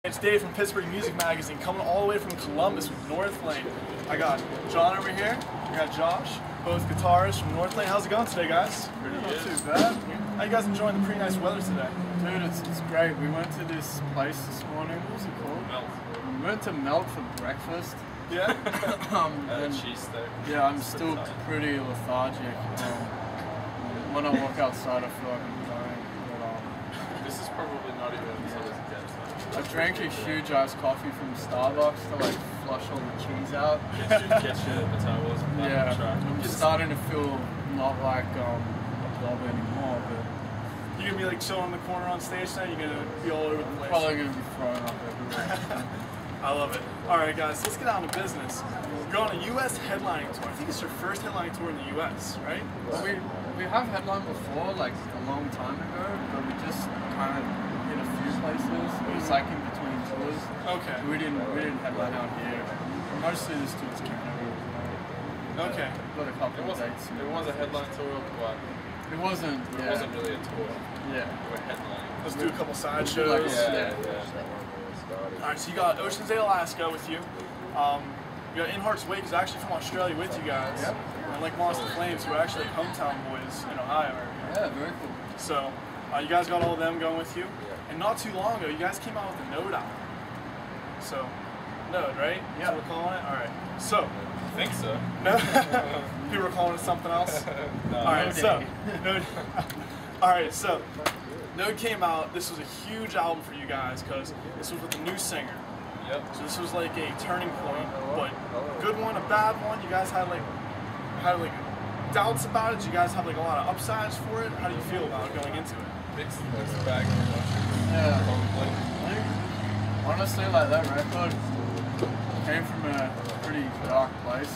It's Dave from Pittsburgh Music Magazine, coming all the way from Columbus with Northlane. I got John over here, I got Josh, both guitarists from Northlane. How's it going today, guys? Pretty good. Not too bad. How you guys enjoying the pretty nice weather today? Dude, it's great. We went to this place this morning. What was it called? Melt. We went to Melt for breakfast. Yeah? And cheesesteak. Yeah, I'm still pretty lethargic. When I walk outside, I feel like I'm dying. But, This is probably not even as hot as it gets. I drank a huge iced coffee from Starbucks to like flush all the cheese out. Gets your metabolism back on track. I'm starting to feel not like a blob anymore, but You gonna be like chilling in the corner on stage tonight? You're gonna be all over the place? probably gonna be throwing up everywhere. I love it. Alright guys, let's get down to business. You're on a US headlining tour. I think it's your first headlining tour in the US, right? Well, we have headlined before, like a long time ago, but we just kind of hit a few places. It was like in between tours. Okay. We didn't headline out here. Mostly this tour's Canada. Okay. Got a couple of dates. It was a headline tour, but It wasn't. it Yeah. wasn't really a tour. Yeah. We're headlining. Let's do a couple side do like shows. a- Alright, so you got Ocean's 8, Alaska with you. You got In Heart's Wake is actually from Australia with you guys. Yep. And like Monster Flames, who are actually hometown boys in Ohio. Yeah, very cool. So you guys got all of them going with you. And not too long ago, you guys came out with a Node album. So, Node, right? Yeah. So we're calling it? Alright. So, I think so. no? People were calling it something else? No, Alright, so, Node. Alright, so, Node came out. This was a huge album for you guys because this was with a new singer. Yep. So this was like a turning point, but good one, a bad one. You guys had like doubts about it. Do you guys have like a lot of upsides for it? How do you feel about it going into it? Mixed bag. Yeah. Probably. I think, honestly, like that record came from a pretty dark place.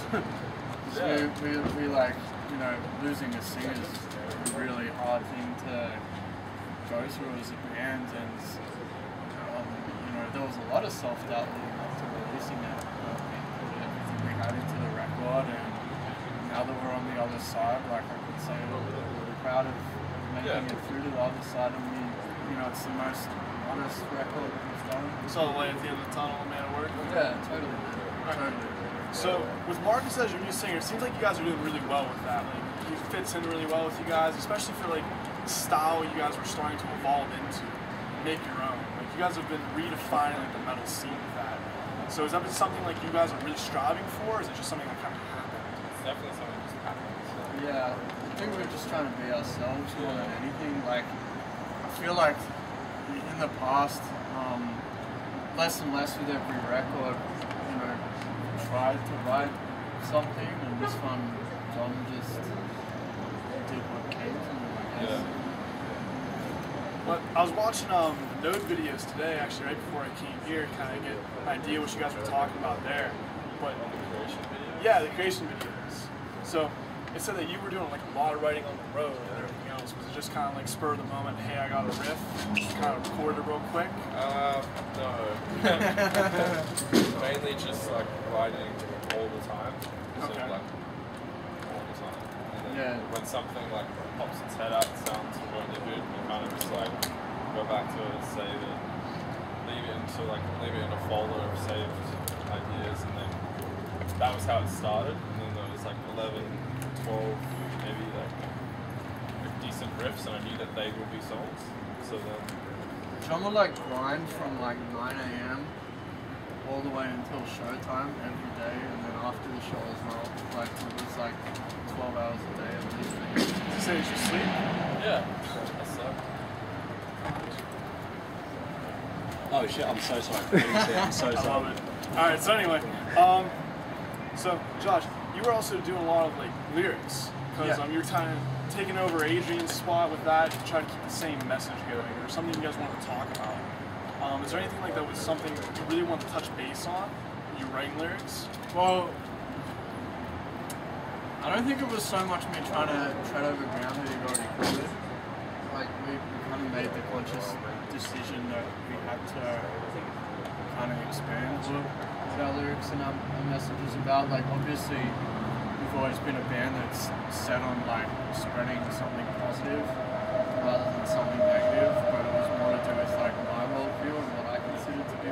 So we like, you know, losing a singer is a really hard thing to go through as a band, and you know, there was a lot of self-doubt leading up to releasing it. We put everything we had into the record, and now that we're on the other side, like I could say, we're really proud of making it through to the other side, and you know, it's the most honest record we've done. Saw the light at the end of the tunnel and made it work. Yeah, totally. Totally. So with Marcus as your new singer, it seems like you guys are doing really well with that. Like he fits in really well with you guys, especially for like the style you guys were starting to evolve into, make your own. Like you guys have been redefining like the metal scene with that. So is that something like you guys are really striving for, or is it just something that kind of happened? It's definitely something that just happened. So. Yeah, I think we're just trying to be ourselves more than anything. Like, I feel like in the past, less and less with every record, you know, tried to write something, and this one, John just did what came to him, I guess. Yeah. But I was watching the Node videos today, actually, right before I came here, kind of get an idea what you guys were talking about there. But The creation video. yeah, the creation videos. So it said that you were doing like a lot of writing on the road and everything else. Was it just kind of like spur of the moment? Hey, I got a riff, just kind of record it real quick. No. Mainly just like writing all the time. So Okay. like all the time. And then when something like pops its head out, sounds really good, you kind of just like go back to it, save it, leave it in a folder of saved ideas, and then that was how it started. And then there was like 11, 12, maybe like decent riffs, and I knew that they would be songs. So then John would like grind from like 9 AM all the way until showtime every day, and then after the show as well. Like it was like 12 hours a day at least. Did you say it's your sleep? yeah, that's that. Oh shit, I'm so sorry. I'm so I love sorry. it. All right. So anyway, so Josh, you were also doing a lot of like lyrics because you were kind of taking over Adrian's spot with that, to try to keep the same message going, or something you guys wanted to talk about. Is there anything like that was something you really want to touch base on when you're writing lyrics? Well, I don't think it was so much me trying to tread over ground that he'd already covered. Like, we kind of made the conscious decision that we had to kind of expand what our lyrics and our messages about. Like, obviously, we've always been a band that's set on, like, spreading something positive rather than something negative, but it was more to do with, like, my worldview and what I considered to be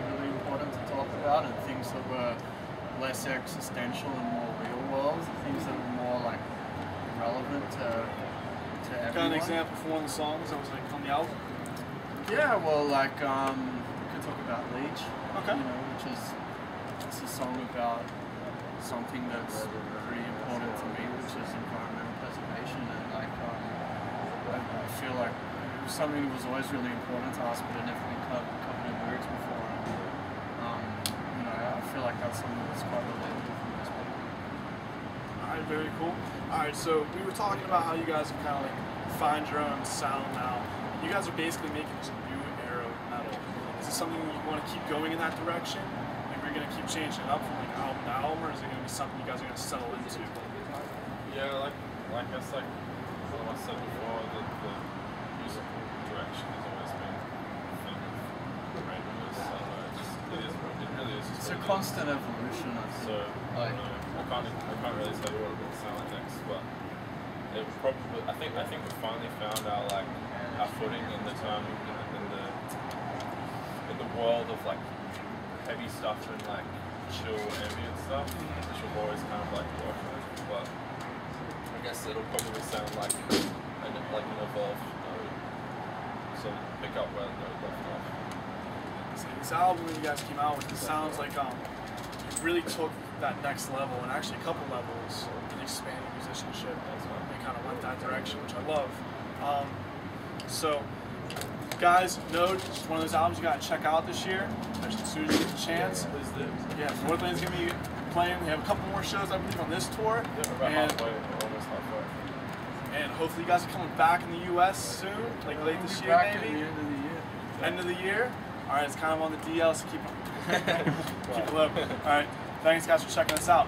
less existential and more real world, things that were more like relevant to everyone. Got an example for one of the songs that was like on the album? Yeah, well, like we could talk about Leech. Okay. You know, which is it's a song about something that's pretty important to me, which is environmental preservation, and like I feel like it was something that was always really important to us, but it never been covered in lyrics before. And, you know, I feel like that's something that's quite relatable for most people. Alright, very cool. Alright, so we were talking about how you guys have kind of like find your own sound now. You guys are basically making this new era of metal. Is it something you want to keep going in that direction? Like, we're going to keep changing it up from like album to album, or is it going to be something you guys are going to settle into? Yeah, like I said, what I said before, the musical direction has always been a thing of randomness. So it really is just. It's a constant evolution. So like, I can't really tell you what it will sound like next, but it probably. I think we finally found our footing in the term in the world of like heavy stuff and like chill ambient stuff, which we've always kind of like worked with. But I guess it'll probably sound like an evolved node. So pick up where the node left off. This album that you guys came out with, it sounds like you really took that next level, and actually a couple levels, in expanding musicianship. They kind of went that direction, which I love. So, guys, Node is one of those albums you got to check out this year, especially as soon as you get the chance. Northlane's going to be playing. We have a couple more shows, I believe, on this tour. Yeah, we're about halfway, we're almost halfway. And hopefully you guys are coming back in the U.S. soon, like late this year, back maybe? at the end of the year. End of the year? All right, it's kind of on the DL, so keep it low. All right, thanks guys for checking us out.